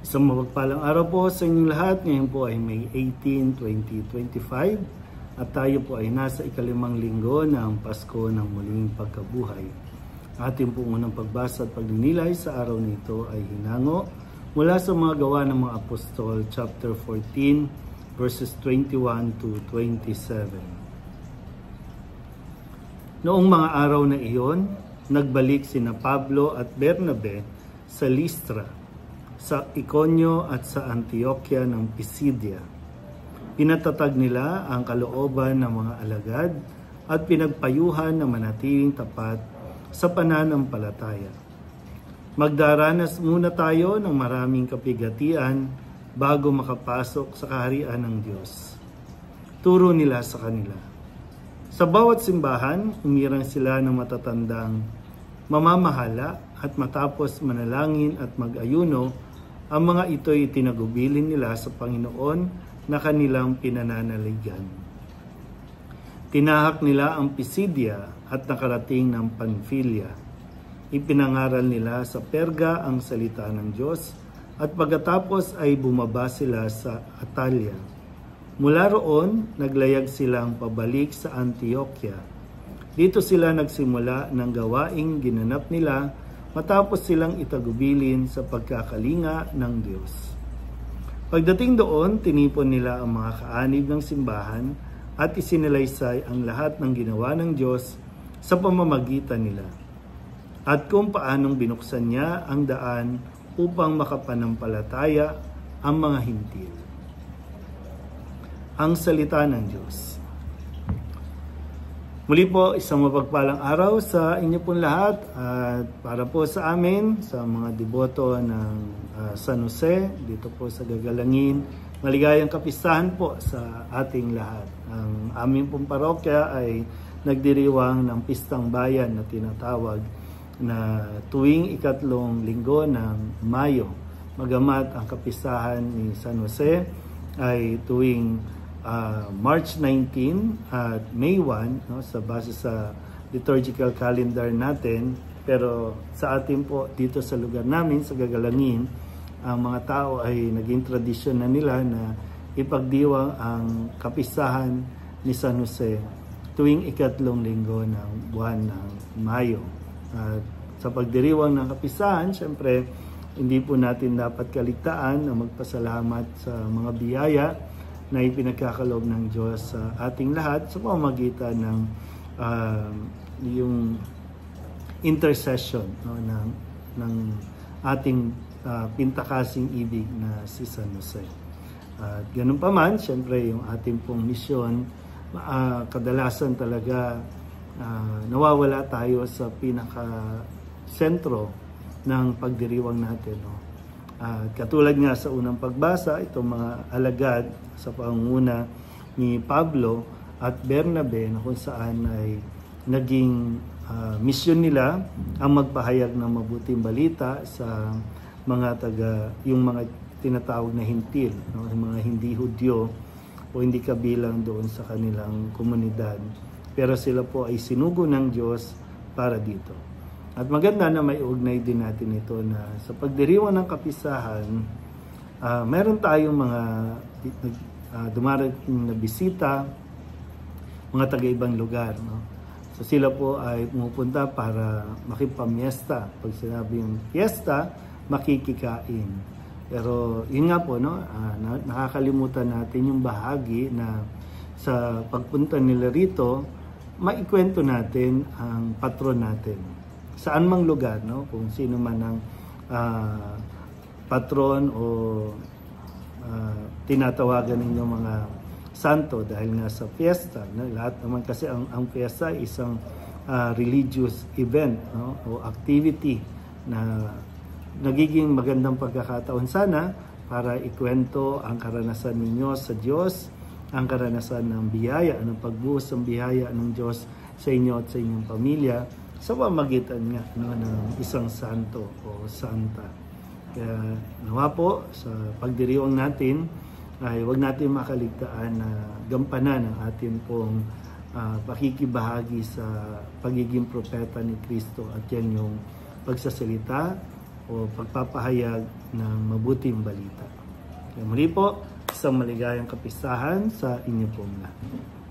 Isang mapagpalang araw po sa inyong lahat. Ngayon po ay May 18, 2025 at tayo po ay nasa ikalimang linggo ng Pasko ng Muling Pagkabuhay. Ating po unang pagbasa at pagninilay sa araw nito ay hinango mula sa mga gawa ng mga apostol, chapter 14, verses 21 to 27. Noong mga araw na iyon, nagbalik sina Pablo at Bernabe sa Listra, sa Iconio at sa Antioquia ng Pisidia. Pinatatag nila ang kalooban ng mga alagad at pinagpayuhan na manatiling tapat sa pananampalataya. Magdaranas muna tayo ng maraming kapigatian bago makapasok sa kaharian ng Diyos. Turo nila sa kanila. Sa bawat simbahan, umirang sila ng matatandang mamamahala at matapos manalangin at mag-ayuno, ang mga ito'y tinagubilin nila sa Panginoon na kanilang pinananaligan. Tinahak nila ang Pisidia at nakarating ng Panfilia. Ipinangaral nila sa Perga ang salita ng Diyos at pagkatapos ay bumaba sila sa Atalia. Mula roon, naglayag silang pabalik sa Antioquia. Dito sila nagsimula ng gawaing ginanap nila matapos silang itagubilin sa pagkakalinga ng Diyos. Pagdating doon, tinipon nila ang mga kaanib ng simbahan at isinalaysay ang lahat ng ginawa ng Diyos sa pamamagitan nila, at kung paanong binuksan niya ang daan upang makapanampalataya ang mga hintil. Ang salita ng Diyos. Muli po, isang mapagpalang araw sa inyo pong lahat at para po sa amin, sa mga deboto ng San Jose, dito po sa Gagalangin, maligayang kapistahan po sa ating lahat. Ang aming pong parokya ay nagdiriwang ng Pistang Bayan na tinatawag na tuwing ikatlong linggo ng Mayo. Magamat ang kapistahan ni San Jose ay tuwing March 19 at May 1, no, sa base sa liturgical calendar natin, pero sa atin po dito sa lugar namin sa Gagalangin, ang mga tao ay naging tradisyon na nila na ipagdiwang ang kapistahan ni San Jose tuwing ikatlong linggo ng buwan ng Mayo. At sa pagdiriwang ng kapistahan, syempre hindi po natin dapat kaligtaan na magpasalamat sa mga biyaya na ipinagkakaloob ng Diyos sa ating lahat sa pamamagitan ng yung intercession, no, ng ating pintakasing ibig na si San Jose. At ganun pa man, syempre yung ating pong misyon, kadalasan talaga nawawala tayo sa pinaka-sentro ng pagdiriwang natin, no? Katulad nga sa unang pagbasa, itong mga alagad sa pangunguna ni Pablo at Bernabe na kung saan ay naging misyon nila ang magpahayag ng mabuting balita sa mga yung mga tinatawag na hintil, no? Yung mga hindi Hudyo o hindi kabilang doon sa kanilang komunidad. Pero sila po ay sinugo ng Diyos para dito. At maganda na may ugnay din natin ito na sa pagdiriwang ng kapistahan, meron tayong mga dumarating na bisita, mga taga-ibang lugar, no? So sila po ay pumupunta para makipamiesta. Pag sinabi yung fiesta, makikikain. Pero yun nga po, no? Nakakalimutan natin yung bahagi na sa pagpunta nila rito, maikwento natin ang patron natin. Saan mang lugar, no? Kung sino man ang patron o tinatawagan ninyo mga santo dahil nga sa fiesta, no? Lahat naman kasi ang fiesta ay isang religious event, no? O activity na nagiging magandang pagkakataon sana para ikwento ang karanasan ninyo sa Diyos, ang karanasan ng biyaya, ng pagbuhos ng biyaya ng Diyos sa inyo at sa inyong pamilya, sa pamagitan nga, no, ng isang santo o santa. Kaya nawa po sa pagdiriwang natin ay huwag natin makaligtaan na gampanan ang atin pong pakikibahagi sa pagiging propeta ni Kristo, at yan yung pagsasalita o pagpapahayag ng mabuting balita. Kaya muli po, isang maligayang kapistahan sa inyo pong lahat.